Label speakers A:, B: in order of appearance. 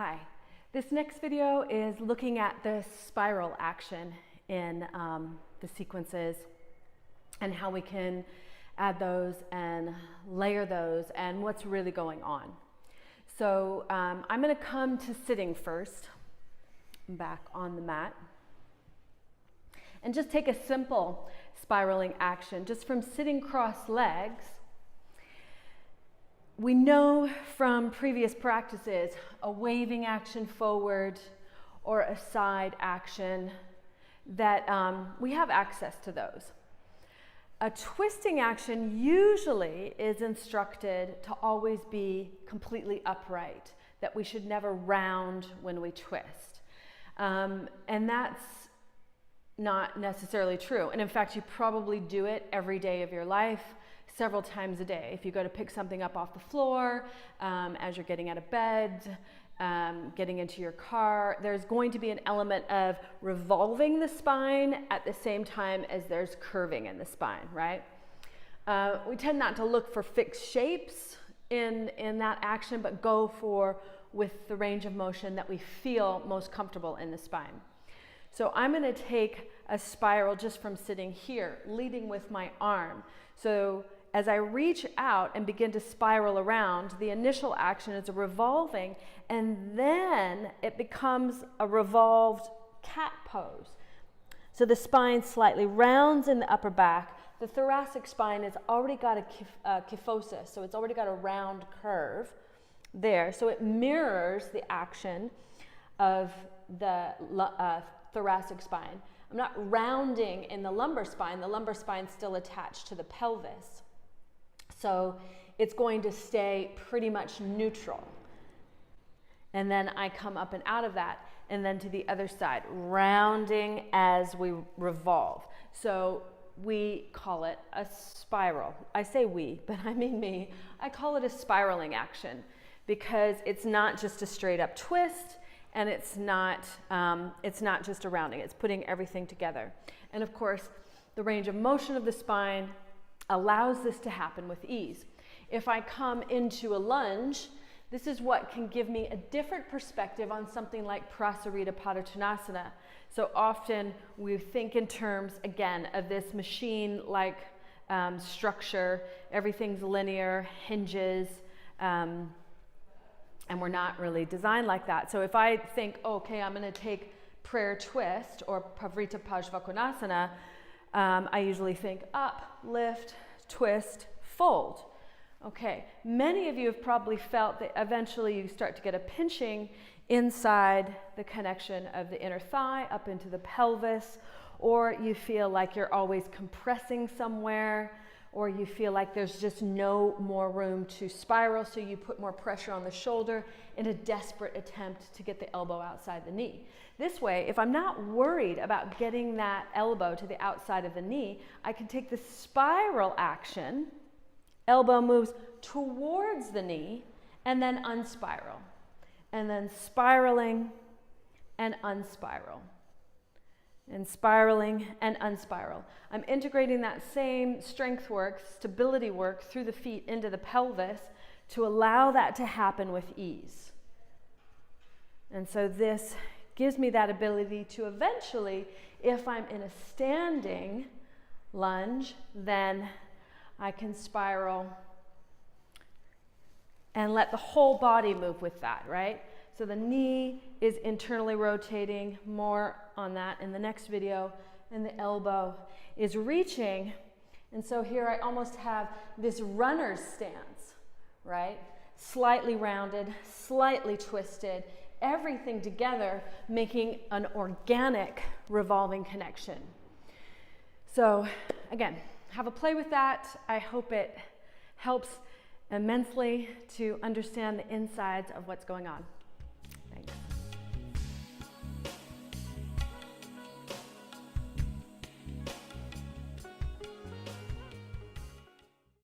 A: Hi, this next video is looking at the spiral action in the sequences and how we can add those and layer those and what's really going on. So I'm going to come to sitting first, back on the mat, and just take a simple spiraling action just from sitting cross legs. We know from previous practices a waving action forward or a side action that we have access to those. A twisting action usually is instructed to always be completely upright, that we should never round when we twist. And that's not necessarily true. And in fact, you probably do it every day of your life, several times a day. If you go to pick something up off the floor, as you're getting out of bed, getting into your car, there's going to be an element of revolving the spine at the same time as there's curving in the spine, right? We tend not to look for fixed shapes in that action, but go for with the range of motion that we feel most comfortable in the spine. So I'm going to take a spiral just from sitting here, leading with my arm. So as I reach out and begin to spiral around, the initial action is a revolving, and then it becomes a revolved cat pose. So the spine slightly rounds in the upper back. The thoracic spine has already got a kyphosis, so it's already got a round curve there. So it mirrors the action of the thoracic spine. I'm not rounding in the lumbar spine. The lumbar spine's still attached to the pelvis. So it's going to stay pretty much neutral. And then I come up and out of that, and then to the other side, rounding as we revolve. So we call it a spiral. I say we, but I mean me. I call it a spiraling action because it's not just a straight up twist, and it's not just a rounding. It's putting everything together. And of course, the range of motion of the spine allows this to happen with ease. If I come into a lunge, this is what can give me a different perspective on something like Prasarita Padottanasana. So often we think in terms, again, of this machine-like structure. Everything's linear, hinges, and we're not really designed like that. So if I think, okay, I'm going to take prayer twist or Pavrita Pajvakonasana, I usually think up, lift, twist, fold. Okay, many of you have probably felt that eventually you start to get a pinching inside the connection of the inner thigh up into the pelvis, or you feel like you're always compressing somewhere, or you feel like there's just no more room to spiral, so you put more pressure on the shoulder in a desperate attempt to get the elbow outside the knee. This way, if I'm not worried about getting that elbow to the outside of the knee, I can take the spiral action, elbow moves towards the knee, and then unspiral. And then spiraling and unspiral. And spiraling and unspiral. I'm integrating that same strength work, stability work through the feet into the pelvis to allow that to happen with ease. And so this gives me that ability to eventually, if I'm in a standing lunge, then I can spiral and let the whole body move with that, right? So the knee is internally rotating, more on that in the next video, and the elbow is reaching. And so here I almost have this runner's stance, right? Slightly rounded, slightly twisted, everything together making an organic revolving connection. So again, have a play with that. I hope it helps immensely to understand the insides of what's going on.